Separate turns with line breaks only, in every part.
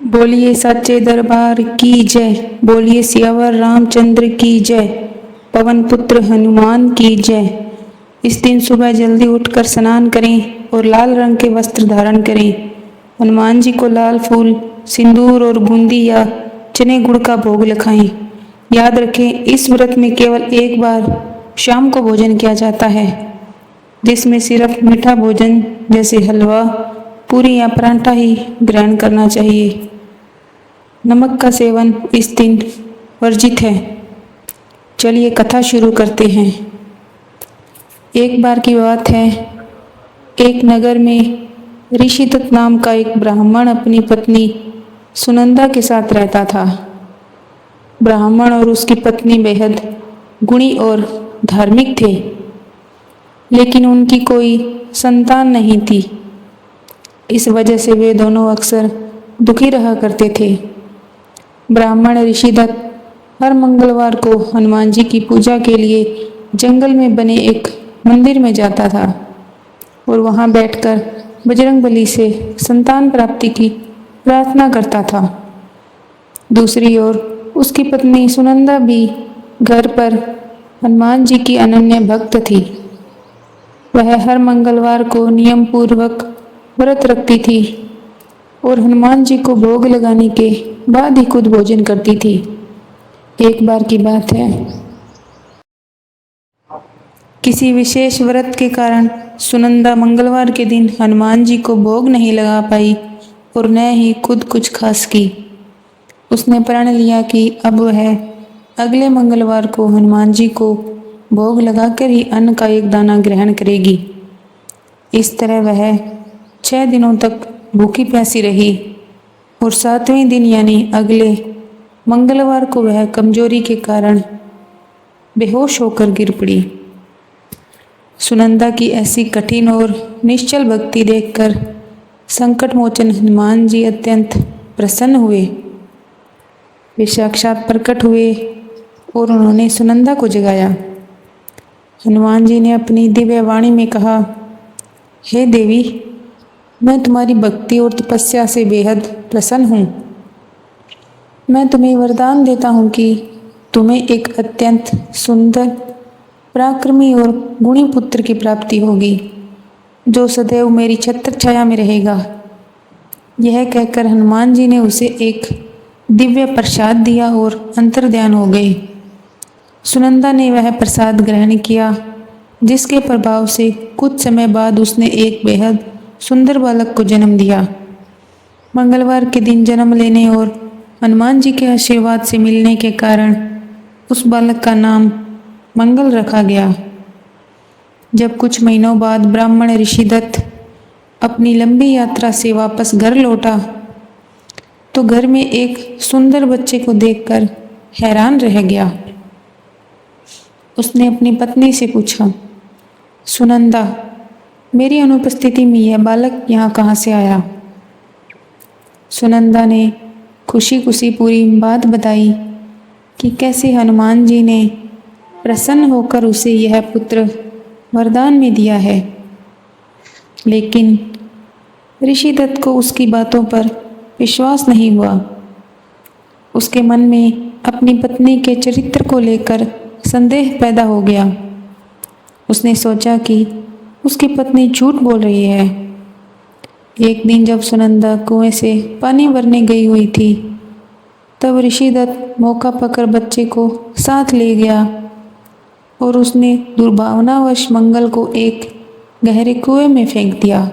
बोलिए सच्चे दरबार की जय। बोलिए सियावर रामचंद्र की जय। पवन पुत्र हनुमान की जय। इस दिन सुबह जल्दी उठकर स्नान करें और लाल रंग के वस्त्र धारण करें। हनुमान जी को लाल फूल, सिंदूर और बूंदी या चने गुड़ का भोग लगाएं। याद रखें, इस व्रत में केवल एक बार शाम को भोजन किया जाता है, जिसमें सिर्फ मीठा भोजन जैसे हलवा, पूरी या परांठा ही ग्रहण करना चाहिए। नमक का सेवन इस दिन वर्जित है। चलिए कथा शुरू करते हैं। एक बार की बात है, एक नगर में ऋषिदत्त नाम का एक ब्राह्मण अपनी पत्नी सुनंदा के साथ रहता था। ब्राह्मण और उसकी पत्नी बेहद गुणी और धार्मिक थे, लेकिन उनकी कोई संतान नहीं थी। इस वजह से वे दोनों अक्सर दुखी रहा करते थे। ब्राह्मण ऋषिदत्त हर मंगलवार को हनुमान जी की पूजा के लिए जंगल में बने एक मंदिर में जाता था और वहां बैठकर बजरंगबली से संतान प्राप्ति की प्रार्थना करता था। दूसरी ओर उसकी पत्नी सुनंदा भी घर पर हनुमान जी की अनन्य भक्त थी। वह हर मंगलवार को नियम पूर्वक व्रत रखती थी और हनुमान जी को भोग लगाने के बाद ही खुद भोजन करती थी। एक बार की बात है, किसी विशेष व्रत के कारण सुनंदा मंगलवार के दिन हनुमान जी को भोग नहीं लगा पाई और न ही खुद कुछ खास की। उसने प्रण लिया कि अब वह अगले मंगलवार को हनुमान जी को भोग लगाकर ही अन्न का एक दाना ग्रहण करेगी। इस तरह वह 6 दिनों तक भूखी प्यासी रही और 7वें दिन यानी अगले मंगलवार को वह कमजोरी के कारण बेहोश होकर गिर पड़ी। सुनंदा की ऐसी कठिन और निश्चल भक्ति देखकर संकट मोचन हनुमान जी अत्यंत प्रसन्न हुए। वे साक्षात प्रकट हुए और उन्होंने सुनंदा को जगाया। हनुमान जी ने अपनी दिव्य वाणी में कहा, हे देवी, मैं तुम्हारी भक्ति और तपस्या से बेहद प्रसन्न हूँ। मैं तुम्हें वरदान देता हूँ कि तुम्हें एक अत्यंत सुंदर, पराक्रमी और गुणी पुत्र की प्राप्ति होगी, जो सदैव मेरी छत्र छाया में रहेगा। यह कहकर हनुमान जी ने उसे एक दिव्य प्रसाद दिया और अंतर्ध्यान हो गए। सुनंदा ने वह प्रसाद ग्रहण किया, जिसके प्रभाव से कुछ समय बाद उसने एक बेहद सुंदर बालक को जन्म दिया। मंगलवार के दिन जन्म लेने और हनुमान जी के आशीर्वाद से मिलने के कारण उस बालक का नाम मंगल रखा गया। जब कुछ महीनों बाद ब्राह्मण ऋषिदत्त अपनी लंबी यात्रा से वापस घर लौटा तो घर में एक सुंदर बच्चे को देखकर हैरान रह गया। उसने अपनी पत्नी से पूछा, सुनंदा, मेरी अनुपस्थिति में यह बालक यहाँ कहाँ से आया? सुनंदा ने खुशी खुशी पूरी बात बताई कि कैसे हनुमान जी ने प्रसन्न होकर उसे यह पुत्र वरदान में दिया है। लेकिन ऋषिदत्त को उसकी बातों पर विश्वास नहीं हुआ। उसके मन में अपनी पत्नी के चरित्र को लेकर संदेह पैदा हो गया। उसने सोचा कि उसकी पत्नी झूठ बोल रही है। एक दिन जब सुनंदा कुएं से पानी भरने गई हुई थी, तब ऋषिदत्त मौका पाकर बच्चे को साथ ले गया और उसने दुर्भावनावश मंगल को एक गहरे कुएं में फेंक दिया।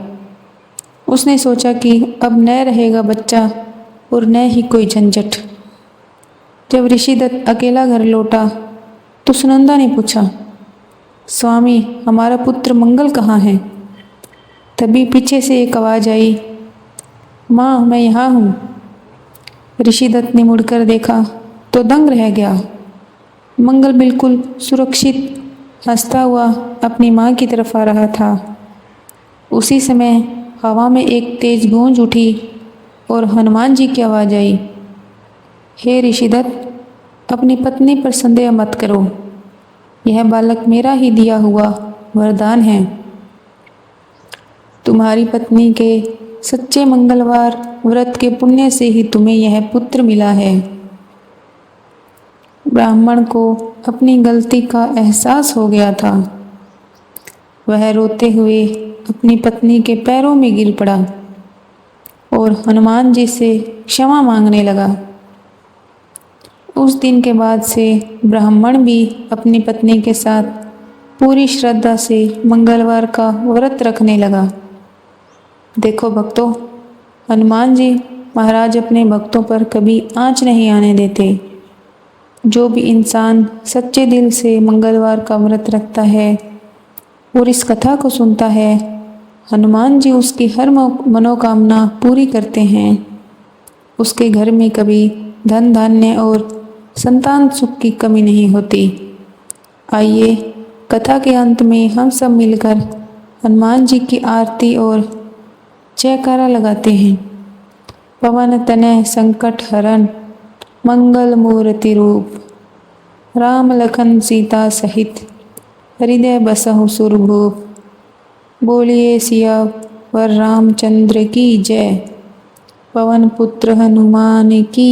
उसने सोचा कि अब न रहेगा बच्चा और न ही कोई झंझट। जब ऋषिदत्त अकेला घर लौटा तो सुनंदा ने पूछा, स्वामी, हमारा पुत्र मंगल कहाँ है? तभी पीछे से एक आवाज़ आई, माँ, मैं यहाँ हूँ। ऋषिदत्त ने मुड़कर देखा तो दंग रह गया। मंगल बिल्कुल सुरक्षित हंसता हुआ अपनी माँ की तरफ आ रहा था। उसी समय हवा में एक तेज गूंज उठी और हनुमान जी की आवाज़ आई, हे ऋषिदत्त, अपनी पत्नी पर संदेह मत करो। यह बालक मेरा ही दिया हुआ वरदान है। तुम्हारी पत्नी के सच्चे मंगलवार व्रत के पुण्य से ही तुम्हें यह पुत्र मिला है। ब्राह्मण को अपनी गलती का एहसास हो गया था। वह रोते हुए अपनी पत्नी के पैरों में गिर पड़ा और हनुमान जी से क्षमा मांगने लगा। उस दिन के बाद से ब्राह्मण भी अपनी पत्नी के साथ पूरी श्रद्धा से मंगलवार का व्रत रखने लगा। देखो भक्तों, हनुमान जी महाराज अपने भक्तों पर कभी आँच नहीं आने देते। जो भी इंसान सच्चे दिल से मंगलवार का व्रत रखता है और इस कथा को सुनता है, हनुमान जी उसकी हर मनोकामना पूरी करते हैं। उसके घर में कभी धन धान्य और संतान सुख की कमी नहीं होती। आइए कथा के अंत में हम सब मिलकर हनुमान जी की आरती और जयकारा लगाते हैं। पवन तनय संकट हरण मंगल मूर्ति रूप, राम लखन सीता सहित हृदय बसहु सुरभूप। बोलिए सियावर रामचंद्र की जय, पवन पुत्र हनुमान की